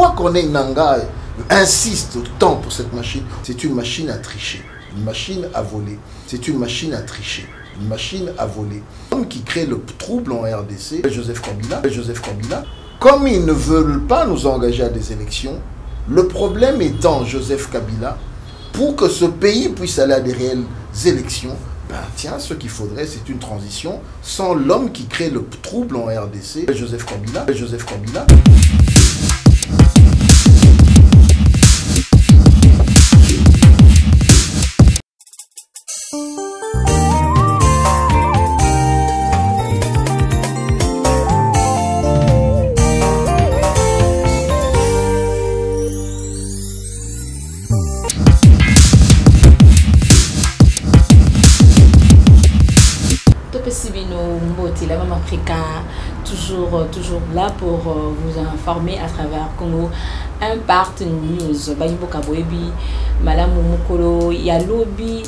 Pourquoi Corneille Nangaa insiste autant pour cette machine? C'est une machine à tricher, une machine à voler. C'est une machine à tricher, une machine à voler. L'homme qui crée le trouble en RDC, Joseph Kabila, comme ils ne veulent pas nous engager à des élections, le problème étant Joseph Kabila, pour que ce pays puisse aller à des réelles élections, ben tiens, ce qu'il faudrait, c'est une transition sans l'homme qui crée le trouble en RDC, Joseph Kabila. La Maman Africa, toujours là pour vous informer à travers Congo Impact News. Bayibo Kaboebi, Malamu Mukolo, Yalobi,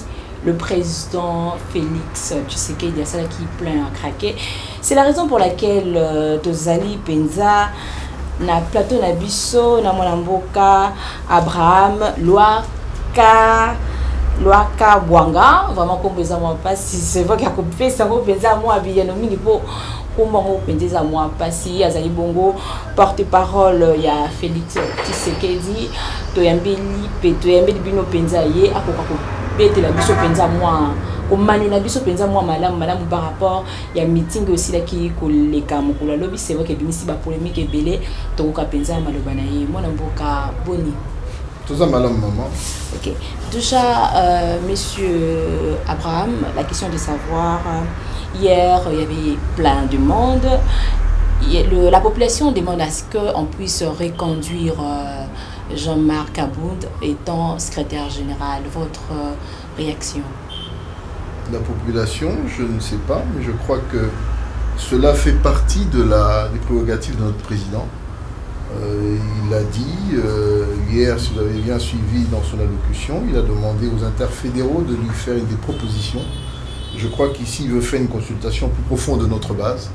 le président Félix Tshisekedi, il y a ça qui plein à craquer. C'est la raison pour laquelle Tozali Penza, na plateau Nabiso, na Molamboka, Abraham, Loaka Bwanga, vraiment comme les amours passent, c'est vrai qu'il y a coupé, ça va penser à moi, bien au mini pour comment penser à moi passer, Azali Bongo, porte-parole, il y a Félix Tshisekedi, Toyambeli Bino Penzaye, à quoi bête la biso penza moi, au manu la biso penza moi, madame par rapport, il y a meeting aussi là qui les camoukoula lobby, c'est vrai que bimisi ba polémique et belé, toka penza malobanaye, moi n'importe boni. Tout ça, madame, maman. Ok. Déjà, monsieur Abraham, la question de savoir, hier, il y avait plein de monde. La population demande à ce qu'on puisse reconduire Jean-Marc Aboud étant secrétaire général. Votre réaction? La population, je ne sais pas, mais je crois que cela fait partie des prérogatives de notre président. Il a dit, hier, si vous avez bien suivi dans son allocution, il a demandé aux interfédéraux de lui faire des propositions. Je crois qu'ici, il veut faire une consultation plus profonde de notre base,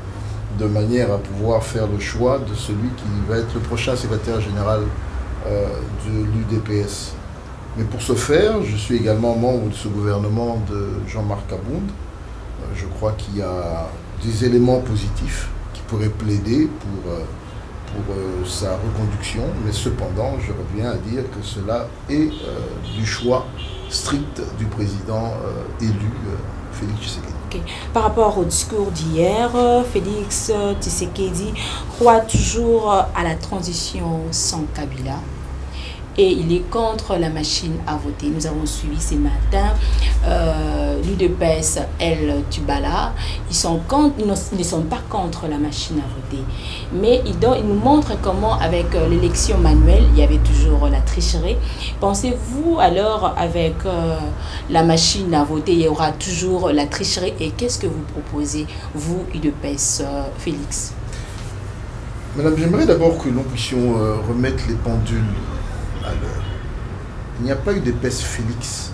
de manière à pouvoir faire le choix de celui qui va être le prochain secrétaire général de l'UDPS. Mais pour ce faire, je suis également membre de ce gouvernement de Jean-Marc Aboud. Je crois qu'il y a des éléments positifs qui pourraient plaider pour sa reconduction, mais cependant, je reviens à dire que cela est du choix strict du président élu, Félix Tshisekedi. Okay. Par rapport au discours d'hier, Félix Tshisekedi croit toujours à la transition sans Kabila et il est contre la machine à voter. Nous avons suivi ce matin l'UDPS, El Tubala, ils ne sont pas contre la machine à voter, mais ils nous montrent comment avec l'élection manuelle, il y avait toujours la tricherie. Pensez-vous alors avec la machine à voter, il y aura toujours la tricherie, et qu'est-ce que vous proposez, vous, UDPS, Félix? Madame, j'aimerais d'abord que nous puissions remettre les pendules à l'heure. Il n'y a pas eu d'UDPS Félix,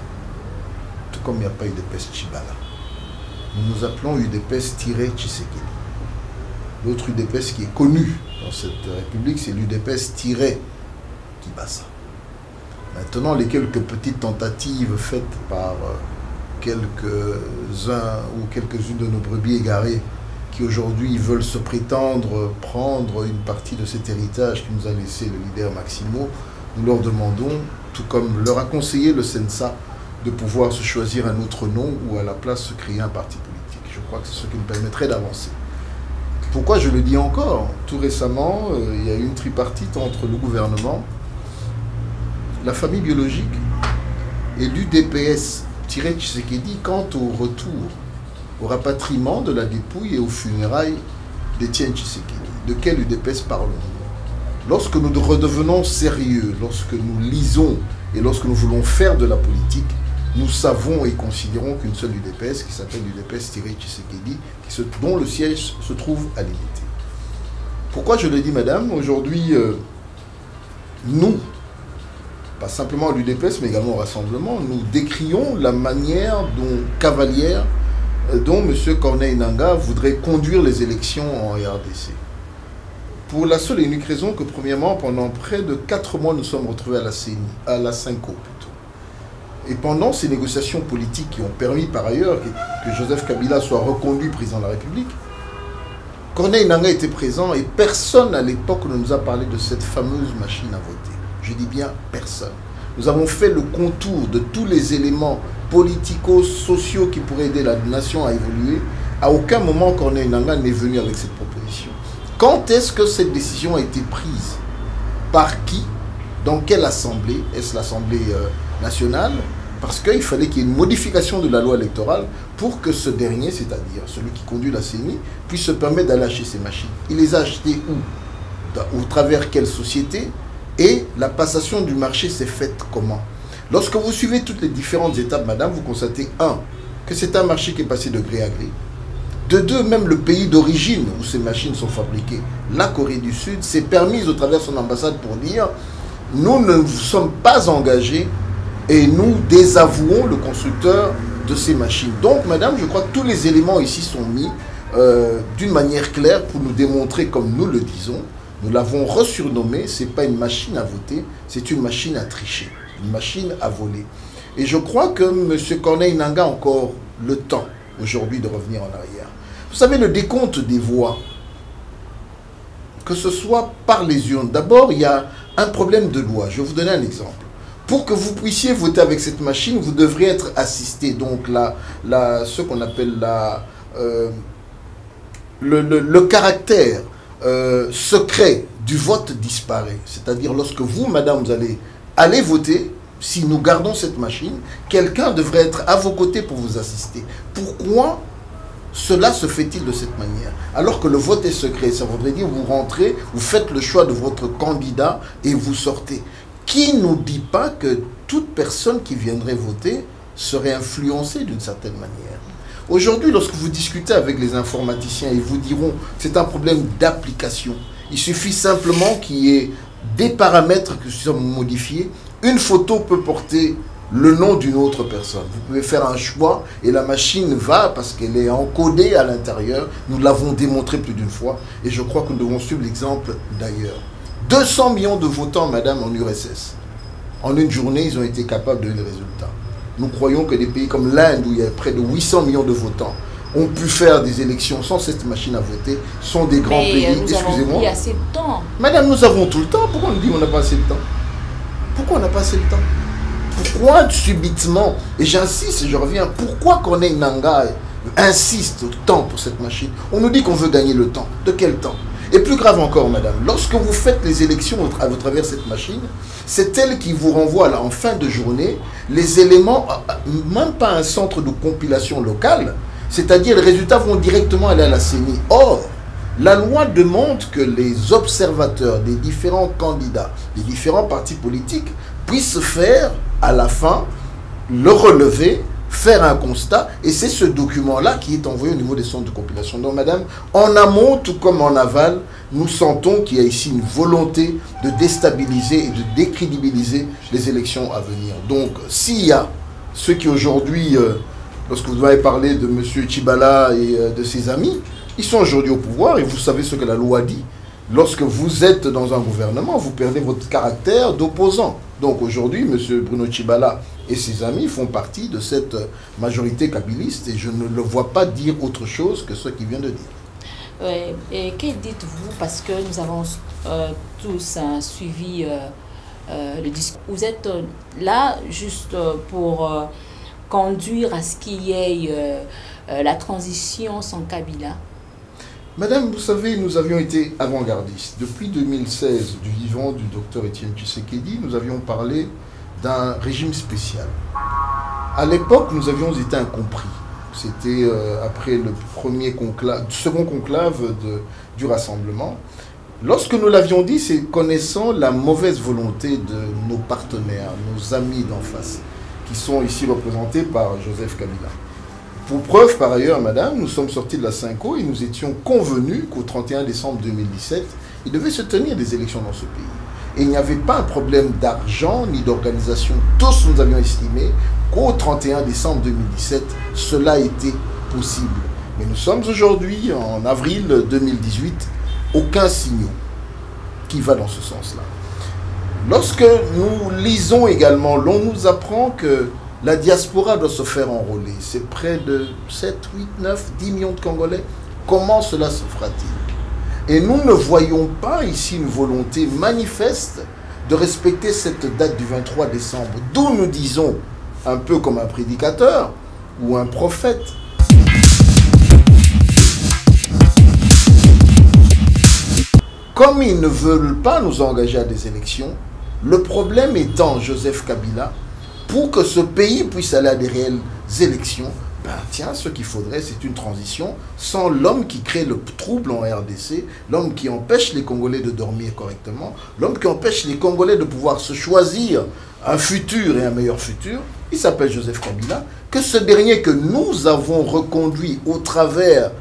tout comme il n'y a pas eu d'UDPS Tchibala. Nous nous appelons UDPS-Tshisekedi. L'autre UDPS qui est connu dans cette république, c'est l'UDPS-Kibasa. Maintenant, les quelques petites tentatives faites par quelques-uns ou quelques-unes de nos brebis égarées qui aujourd'hui veulent se prétendre prendre une partie de cet héritage qui nous a laissé le leader Maximo, nous leur demandons, tout comme leur a conseillé le Sensa, de pouvoir se choisir un autre nom ou à la place se créer un parti politique. Je crois que c'est ce qui nous permettrait d'avancer. Pourquoi je le dis encore? Tout récemment, il y a eu une tripartite entre le gouvernement, la famille biologique et l'UDPS-Tshisekedi quant au retour, au rapatriement de la dépouille et aux funérailles d'Étienne Tshisekedi. De quel UDPS parlons-nous? Lorsque nous redevenons sérieux, lorsque nous lisons et lorsque nous voulons faire de la politique, nous savons et considérons qu'une seule UDPS qui s'appelle l'UDPS-Tshisekedi, dont le siège se trouve à Limité. Pourquoi je le dis, madame? Aujourd'hui, nous, pas simplement à l'UDPS, mais également au Rassemblement, nous décrions la manière cavalière dont M. Corneille Nangaa voudrait conduire les élections en RDC. Pour la seule et unique raison que, premièrement, pendant près de 4 mois, nous sommes retrouvés à la CENI, à la CENCO plutôt. Et pendant ces négociations politiques qui ont permis par ailleurs que Joseph Kabila soit reconduit président de la République, Corneille Nangaa était présent et personne à l'époque ne nous a parlé de cette fameuse machine à voter. Je dis bien personne. Nous avons fait le contour de tous les éléments politico-sociaux qui pourraient aider la nation à évoluer. À aucun moment Corneille Nangaa n'est venu avec cette proposition. Quand est-ce que cette décision a été prise? Par qui? Dans quelle assemblée? Est-ce l'Assemblée nationale? Parce qu'il fallait qu'il y ait une modification de la loi électorale pour que ce dernier, c'est-à-dire celui qui conduit la CENI, puisse se permettre d'aller acheter ces machines. Il les a achetées où? Au travers quelle société? Et la passation du marché s'est faite comment? Lorsque vous suivez toutes les différentes étapes, madame, vous constatez, un, que c'est un marché qui est passé de gré à gré. De deux, même le pays d'origine où ces machines sont fabriquées, la Corée du Sud, s'est permise au travers de son ambassade pour dire « Nous ne nous sommes pas engagés et nous désavouons le constructeur de ces machines. » Donc, madame, je crois que tous les éléments ici sont mis d'une manière claire pour nous démontrer, comme nous le disons, nous l'avons resurnommé, ce n'est pas une machine à voter, c'est une machine à tricher, une machine à voler. Et je crois que M. Corneille Nangaa a encore le temps aujourd'hui de revenir en arrière. Vous savez, le décompte des voix, que ce soit par les urnes, d'abord, il y a un problème de loi. Je vais vous donner un exemple. Pour que vous puissiez voter avec cette machine, vous devriez être assisté. Donc, ce qu'on appelle le caractère secret du vote disparaît. C'est-à-dire, lorsque vous, madame, vous allez voter, si nous gardons cette machine, quelqu'un devrait être à vos côtés pour vous assister. Pourquoi cela se fait-il de cette manière? Alors que le vote est secret, ça voudrait dire vous rentrez, vous faites le choix de votre candidat et vous sortez. Qui nous dit pas que toute personne qui viendrait voter serait influencée d'une certaine manière? Aujourd'hui, lorsque vous discutez avec les informaticiens, ils vous diront que c'est un problème d'application. Il suffit simplement qu'il y ait des paramètres qui sont modifiés. Une photo peut porter le nom d'une autre personne. Vous pouvez faire un choix et la machine va parce qu'elle est encodée à l'intérieur. Nous l'avons démontré plus d'une fois et je crois que nous devons suivre l'exemple d'ailleurs. 200 millions de votants, madame, en URSS. En une journée, ils ont été capables de donner le résultat. Nous croyons que des pays comme l'Inde, où il y a près de 800 millions de votants, ont pu faire des élections sans cette machine à voter, sont des grands pays. Excusez-moi. Il y a assez de temps. Madame, nous avons tout le temps. Pourquoi on nous dit qu'on n'a pas assez de temps? Pourquoi on n'a pas assez de temps? Pourquoi subitement, et j'insiste et je reviens, pourquoi Corneille Nangaa insiste tant pour cette machine? On nous dit qu'on veut gagner le temps. De quel temps? Et plus grave encore, madame, lorsque vous faites les élections à travers cette machine, c'est elle qui vous renvoie là, en fin de journée les éléments, même pas un centre de compilation local, c'est-à-dire les résultats vont directement aller à la CENI. Or, la loi demande que les observateurs des différents candidats, des différents partis politiques, puissent faire à la fin le relevé, faire un constat, et c'est ce document-là qui est envoyé au niveau des centres de compilation. Donc, madame, en amont, tout comme en aval, nous sentons qu'il y a ici une volonté de déstabiliser et de décrédibiliser les élections à venir. Donc, s'il y a ceux qui aujourd'hui, lorsque vous avez parlé de M. Tshibala et de ses amis, ils sont aujourd'hui au pouvoir et vous savez ce que la loi dit. Lorsque vous êtes dans un gouvernement, vous perdez votre caractère d'opposant. Donc aujourd'hui, M. Bruno Tshibala et ses amis font partie de cette majorité kabyliste et je ne le vois pas dire autre chose que ce qu'il vient de dire. Et que dites-vous, parce que nous avons tous suivi le discours. Vous êtes là juste pour conduire à ce qu'il y ait la transition sans Kabila. Madame, vous savez, nous avions été avant-gardistes. Depuis 2016, du vivant du docteur Étienne Tshisekedi, nous avions parlé d'un régime spécial. À l'époque, nous avions été incompris. C'était après le second conclave du rassemblement. Lorsque nous l'avions dit, c'est connaissant la mauvaise volonté de nos partenaires, nos amis d'en face, qui sont ici représentés par Joseph Kabila. Pour preuve, par ailleurs, madame, nous sommes sortis de la CENCO et nous étions convenus qu'au 31 décembre 2017, il devait se tenir des élections dans ce pays. Et il n'y avait pas un problème d'argent ni d'organisation. Tous nous avions estimé qu'au 31 décembre 2017, cela était possible. Mais nous sommes aujourd'hui en avril 2018, aucun signal. qui va dans ce sens-là. Lorsque nous lisons également, l'on nous apprend que la diaspora doit se faire enrôler. C'est près de 7, 8, 9, 10 millions de Congolais. Comment cela se fera-t-il? Et nous ne voyons pas ici une volonté manifeste de respecter cette date du 23 décembre. D'où nous disons, un peu comme un prédicateur ou un prophète, comme ils ne veulent pas nous engager à des élections, le problème étant Joseph Kabila, pour que ce pays puisse aller à des réelles élections, ben tiens, ce qu'il faudrait, c'est une transition sans l'homme qui crée le trouble en RDC, l'homme qui empêche les Congolais de dormir correctement, l'homme qui empêche les Congolais de pouvoir se choisir un futur et un meilleur futur. Il s'appelle Joseph Kabila, que ce dernier que nous avons reconduit au travers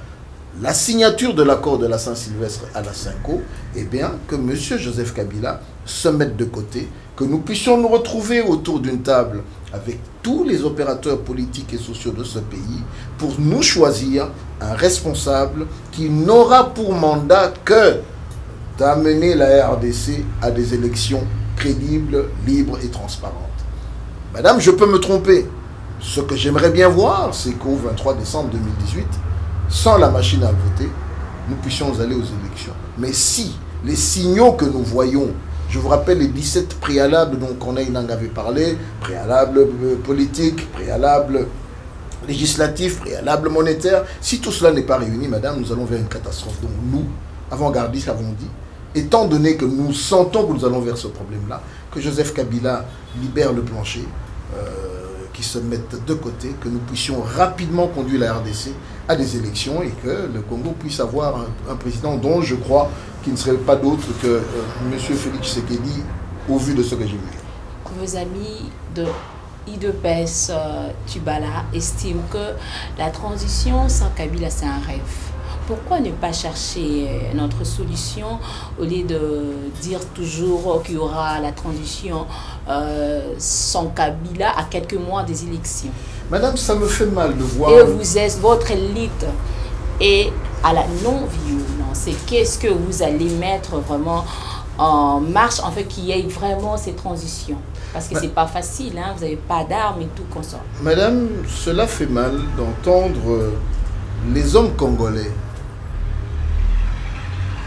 la signature de l'accord de la Saint-Sylvestre à la Cinco, eh bien, que M. Joseph Kabila se mette de côté, que nous puissions nous retrouver autour d'une table avec tous les opérateurs politiques et sociaux de ce pays pour nous choisir un responsable qui n'aura pour mandat que d'amener la RDC à des élections crédibles, libres et transparentes. Madame, je peux me tromper. Ce que j'aimerais bien voir, c'est qu'au 23 décembre 2018, sans la machine à voter, nous puissions aller aux élections. Mais si les signaux que nous voyons, je vous rappelle les 17 préalables dont Corneille Nangue avait parlé, préalables politiques, préalables législatifs, préalables monétaires, si tout cela n'est pas réuni, madame, nous allons vers une catastrophe. Donc nous, avant-gardistes, avons dit, étant donné que nous sentons que nous allons vers ce problème-là, que Joseph Kabila libère le plancher, qui se mettent de côté, que nous puissions rapidement conduire la RDC à des élections et que le Congo puisse avoir un président dont je crois qu'il ne serait pas d'autre que M. Félix Tshisekedi au vu de ce que j'ai vu. Vos amis de IDPS Tubala estiment que la transition sans Kabila c'est un rêve. Pourquoi ne pas chercher notre solution au lieu de dire toujours qu'il y aura la transition sans Kabila à quelques mois des élections? Madame, ça me fait mal de voir... Et vous êtes, votre élite est à la non-violence. Et qu'est-ce que vous allez mettre vraiment en marche, en fait, qu'il y ait vraiment ces transitions? Parce que c'est pas facile, hein? Vous n'avez pas d'armes et tout comme ça. Madame, cela fait mal d'entendre les hommes congolais,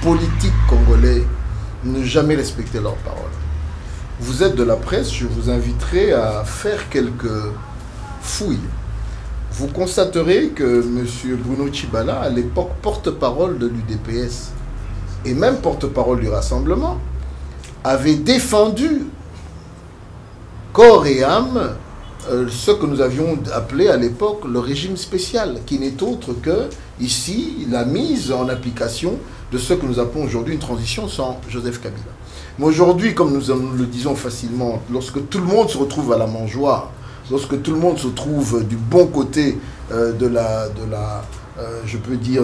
politiques congolais, ne jamais respecter leurs paroles. Vous êtes de la presse, je vous inviterai à faire quelques fouilles. Vous constaterez que M. Bruno Tshibala, à l'époque porte-parole de l'UDPS et même porte-parole du Rassemblement, avait défendu corps et âme ce que nous avions appelé à l'époque le régime spécial, qui n'est autre que, ici, la mise en application de ce que nous appelons aujourd'hui une transition sans Joseph Kabila. Mais aujourd'hui, comme nous le disons facilement, lorsque tout le monde se retrouve à la mangeoire, lorsque tout le monde se trouve du bon côté je peux dire,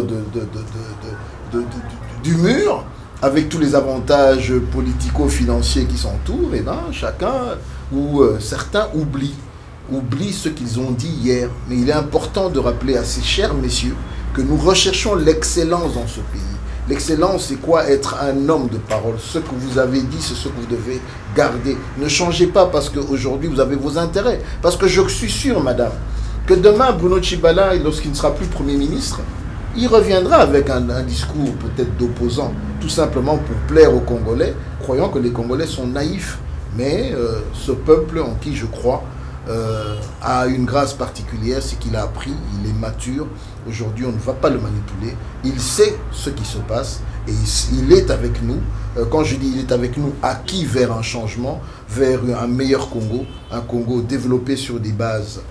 du mur, avec tous les avantages politico-financiers qui s'entourent, et ben, chacun ou certains oublient ce qu'ils ont dit hier. Mais il est important de rappeler à ces chers messieurs que nous recherchons l'excellence dans ce pays. L'excellence, c'est quoi? Être un homme de parole. Ce que vous avez dit, c'est ce que vous devez garder. Ne changez pas parce qu'aujourd'hui, vous avez vos intérêts. Parce que je suis sûr, madame, que demain, Bruno Tshibala, lorsqu'il ne sera plus Premier ministre, il reviendra avec un discours peut-être d'opposant, tout simplement pour plaire aux Congolais, croyant que les Congolais sont naïfs. Mais ce peuple en qui je crois a une grâce particulière, c'est qu'il a appris, il est mature. Aujourd'hui, on ne va pas le manipuler. Il sait ce qui se passe et il est avec nous. Quand je dis il est avec nous, acquis vers un changement, vers un meilleur Congo, un Congo développé sur des bases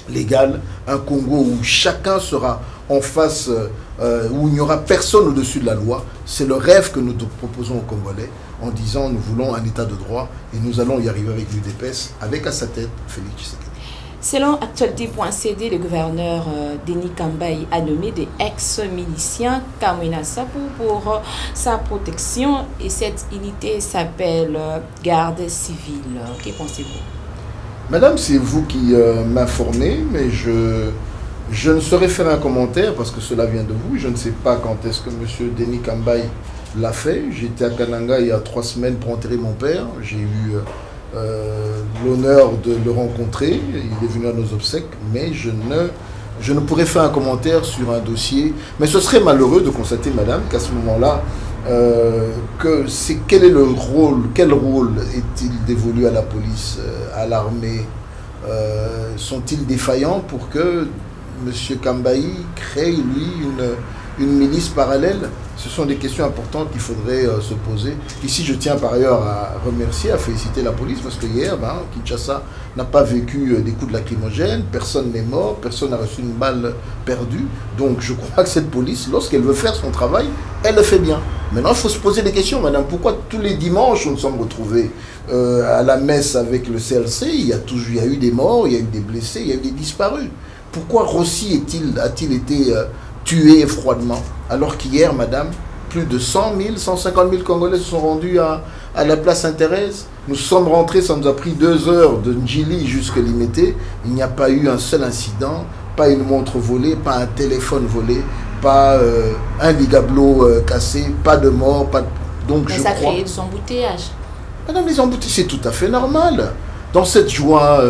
légales, un Congo où chacun sera en face, où il n'y aura personne au-dessus de la loi. C'est le rêve que nous proposons aux Congolais en disant nous voulons un état de droit et nous allons y arriver avec l'UDPS, avec à sa tête Félix Tshisekedi. Selon Actualité.cd, le gouverneur Denis Kambayi a nommé des ex-miliciens Kamwina Sapou pour sa protection et cette unité s'appelle Garde civile. Que pensez-vous? Madame, c'est vous qui m'informez, mais je ne saurais faire un commentaire parce que cela vient de vous. Je ne sais pas quand est-ce que M. Denis Kambayi l'a fait. J'étais à Kananga il y a 3 semaines pour enterrer mon père. J'ai eu l'honneur de le rencontrer. Il est venu à nos obsèques, mais je ne pourrais faire un commentaire sur un dossier. Mais ce serait malheureux de constater, madame, qu'à ce moment-là, quel est le rôle, quel rôle est-il dévolu à la police, à l'armée? Sont-ils défaillants pour que M. Kambaï crée, lui, une milice parallèle? Ce sont des questions importantes qu'il faudrait se poser. Ici, je tiens par ailleurs à remercier, à féliciter la police, parce que hier, Kinshasa n'a pas vécu des coups de lacrymogène, personne n'est mort, personne n'a reçu une balle perdue. Donc je crois que cette police, lorsqu'elle veut faire son travail, elle le fait bien. Maintenant, il faut se poser des questions, madame. Pourquoi tous les dimanches, nous sommes retrouvés à la messe avec le CLC? Il y a eu des morts, il y a eu des blessés, il y a eu des disparus. Pourquoi Rossi a-t-il été tué froidement, alors qu'hier, madame, plus de 100 000, 150 000 Congolais se sont rendus à la place Sainte-Thérèse. Nous sommes rentrés, ça nous a pris 2 heures de Ndjili jusqu'à Limité. Il n'y a pas eu un seul incident, pas une montre volée, pas un téléphone volé, pas un ligablo cassé, pas de mort, pas de... Donc mais ça crée des embouteillages. Madame, les embouteillages, c'est tout à fait normal. Dans cette joie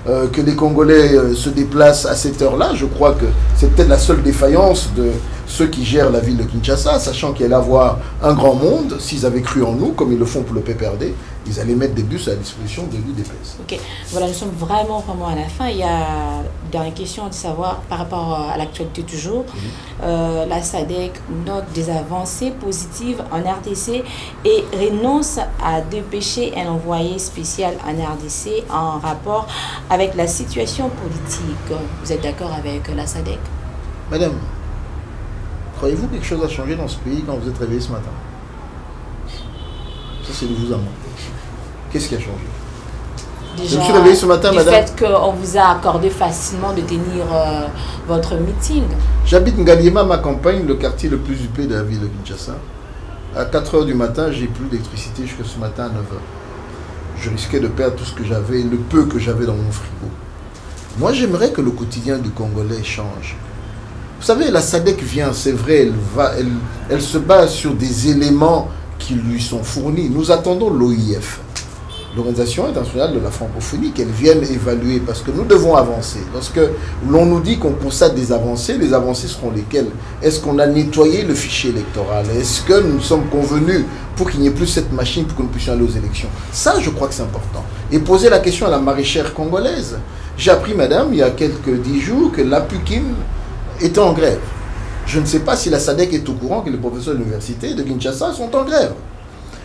que les Congolais se déplacent à cette heure-là, je crois que c'est peut-être la seule défaillance de ceux qui gèrent la ville de Kinshasa, sachant qu'il allait avoir un grand monde. S'ils avaient cru en nous, comme ils le font pour le PPRD, ils allaient mettre des bus à la disposition de l'UDPS. Ok, voilà, nous sommes vraiment à la fin. Il y a une dernière question à savoir par rapport à l'actualité toujours. La SADC note des avancées positives en RDC et renonce à dépêcher un envoyé spécial en RDC en rapport avec la situation politique. Vous êtes d'accord avec la SADC? Madame, croyez-vous que quelque chose a changé dans ce pays quand vous êtes réveillé ce matin? Ça, c'est de vous à moi. Qu'est-ce qui a changé? Déjà, je me suis réveillé ce matin, madame. Du fait qu'on vous a accordé facilement de tenir votre meeting. J'habite Ngaliema, ma campagne, le quartier le plus huppé de la ville de Kinshasa. À 4 h du matin, j'ai plus d'électricité jusqu'à ce matin à 9 h. Je risquais de perdre tout ce que j'avais, le peu que j'avais dans mon frigo. Moi, j'aimerais que le quotidien du Congolais change. Vous savez, la SADC vient, c'est vrai, elle se base sur des éléments qui lui sont fournis. Nous attendons l'OIF, l'Organisation internationale de la francophonie, qu'elle vienne évaluer, parce que nous devons avancer. Lorsque l'on nous dit qu'on constate des avancées, les avancées seront lesquelles? Est-ce qu'on a nettoyé le fichier électoral? Est-ce que nous sommes convenus pour qu'il n'y ait plus cette machine pour que nous puissions aller aux élections? Ça, je crois que c'est important. Et poser la question à la maraîchère congolaise. J'ai appris, madame, il y a quelques 10 jours, que l'APUKIM était en grève. Je ne sais pas si la SADC est au courant que les professeurs de l'université de Kinshasa sont en grève.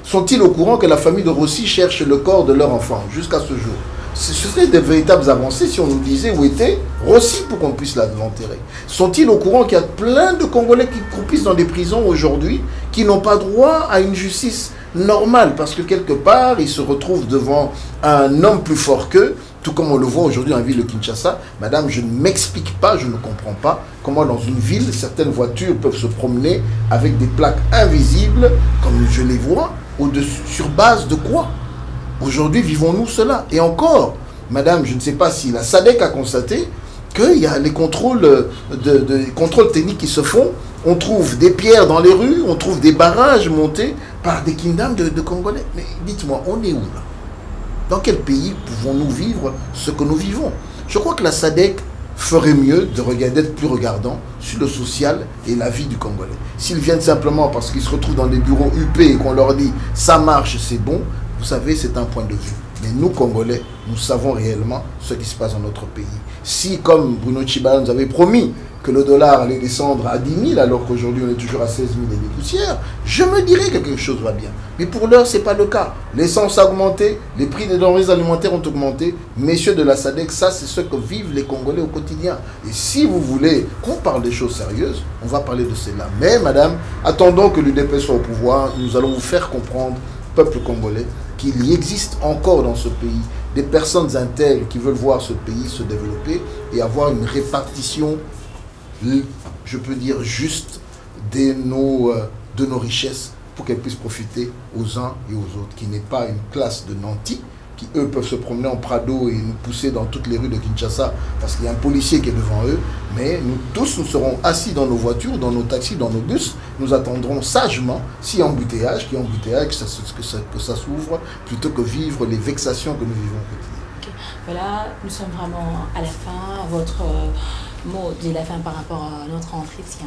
Sont-ils au courant que la famille de Rossi cherche le corps de leur enfant jusqu'à ce jour? Ce serait de véritables avancées si on nous disait où était Rossi pour qu'on puisse l'enterrer. Sont-ils au courant qu'il y a plein de Congolais qui croupissent dans des prisons aujourd'hui qui n'ont pas droit à une justice normale parce que quelque part ils se retrouvent devant un homme plus fort qu'eux, tout comme on le voit aujourd'hui dans la ville de Kinshasa? Madame, je ne m'explique pas, je ne comprends pas comment dans une ville, certaines voitures peuvent se promener avec des plaques invisibles, comme je les vois, sur base de quoi? Aujourd'hui, vivons-nous cela? Et encore, madame, je ne sais pas si la SADC a constaté qu'il y a les contrôles, contrôles techniques qui se font. On trouve des pierres dans les rues, on trouve des barrages montés par des kingdoms de Congolais. Mais dites-moi, on est où là? Dans quel pays pouvons-nous vivre ce que nous vivons? Je crois que la SADC ferait mieux de regarder, d'être plus regardant sur le social et la vie du Congolais. S'ils viennent simplement parce qu'ils se retrouvent dans des bureaux UP et qu'on leur dit « ça marche, c'est bon », vous savez, c'est un point de vue. Mais nous, Congolais, nous savons réellement ce qui se passe dans notre pays. Si, comme Bruno Tshibala nous avait promis que le dollar allait descendre à 10 000, alors qu'aujourd'hui on est toujours à 16 000 et des poussières, je me dirais que quelque chose va bien. Mais pour l'heure, ce n'est pas le cas. L'essence a augmenté, les prix des denrées alimentaires ont augmenté. Messieurs de la SADC, ça c'est ce que vivent les Congolais au quotidien. Et si vous voulez qu'on parle des choses sérieuses, on va parler de cela. Mais madame, attendons que l'UDP soit au pouvoir, nous allons vous faire comprendre, peuple congolais, qu'il y existe encore dans ce pays des personnes intègres qui veulent voir ce pays se développer et avoir une répartition, je peux dire, juste de nos richesses pour qu'elles puissent profiter aux uns et aux autres, qui n'est pas une classe de nantis, qui eux peuvent se promener en Prado et nous pousser dans toutes les rues de Kinshasa parce qu'il y a un policier qui est devant eux. Mais nous tous, nous serons assis dans nos voitures, dans nos taxis, dans nos bus. Nous attendrons sagement, s'il y a embouteillage, que ça s'ouvre, plutôt que vivre les vexations que nous vivons au quotidien. Okay. Voilà, nous sommes vraiment à la fin. Votre mot de la fin par rapport à notre entretien.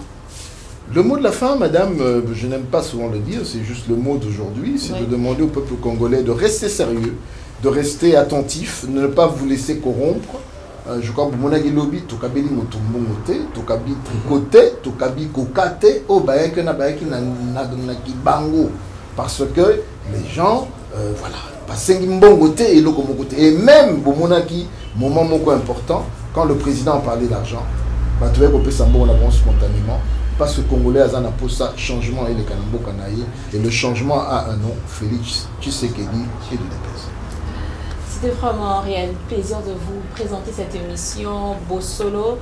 Le mot de la fin, madame, je n'aime pas souvent le dire, c'est juste le mot d'aujourd'hui, c'est de demander au peuple congolais de rester sérieux, de rester attentif, de ne pas vous laisser corrompre. Je crois que mon lobby, tokabeli motombongote, tokabi tricoté, tokabi kokate, o baeki na baeki na kibango, parce que les gens, voilà, pasengi mbongote et lokomokote. Et même bomonaki, moment moko important, quand le président parlait d'argent, bah tu vois qu'on peut s'embourger la bronze spontanément. Parce que le Congolais a un ça changement et le Kanambo Kanaye. Et le changement a un nom, Félix Tshisekedi et de l'EPS. C'était vraiment un réel plaisir de vous présenter cette émission Bossolo.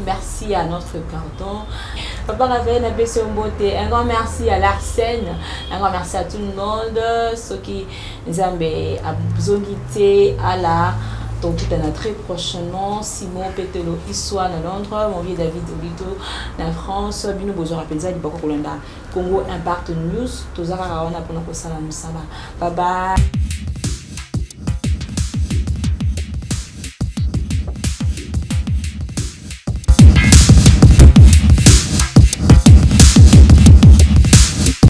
Merci à notre canton. Papa Ravel, un grand merci à l'Arsène, un grand merci à tout le monde, ceux qui nous ont besoin à la. Donc, très prochainement, Simon Petelo, Issoua, dans Londres, mon vieux David Olito, dans France, Bino Bozo Rapenza, du Boko Colonda, Congo Impact News, Tozara Raona, Pono Kosala Musaba. Bye bye.